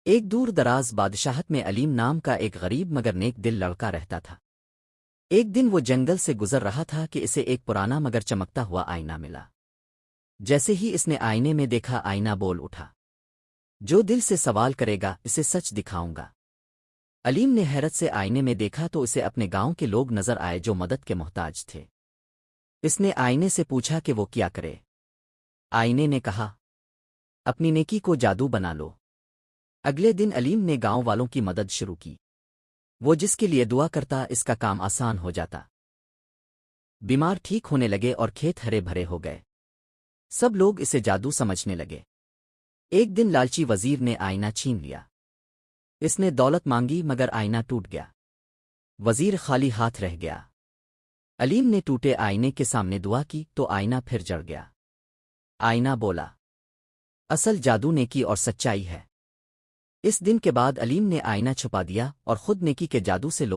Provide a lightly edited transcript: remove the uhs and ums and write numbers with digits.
ایک دور دراز بادشاہت میں علیم نام کا ایک غریب مگر نیک دل لڑکا رہتا تھا۔ ایک دن وہ جنگل سے گزر رہا تھا کہ اسے ایک پرانا مگر چمکتا ہوا آئینہ ملا۔ جیسے ہی اس نے آئینے میں دیکھا، آئینہ بول اٹھا، جو دل سے سوال کرے گا اسے سچ دکھاؤں گا۔ علیم نے حیرت سے آئینے میں دیکھا تو اسے اپنے گاؤں کے لوگ نظر آئے جو مدد کے محتاج تھے۔ اس نے آئینے سے پوچھا کہ وہ کیا کرے۔ آئینے نے کہا، اپنی نیکی کو جادو بنا لو۔ اگلے دن علیم نے گاؤں والوں کی مدد شروع کی۔ وہ جس کے لیے دعا کرتا اس کا کام آسان ہو جاتا۔ بیمار ٹھیک ہونے لگے اور کھیت ہرے بھرے ہو گئے۔ سب لوگ اسے جادو سمجھنے لگے۔ ایک دن لالچی وزیر نے آئینہ چھین لیا۔ اس نے دولت مانگی مگر آئینہ ٹوٹ گیا۔ وزیر خالی ہاتھ رہ گیا۔ علیم نے ٹوٹے آئینے کے سامنے دعا کی تو آئینہ پھر جڑ گیا۔ آئینہ بولا، اصل جادو نیکی اور سچائی ہے۔ اس دن کے بعد علیم نے آئینہ چھپا دیا اور خود نیکی کے جادو سے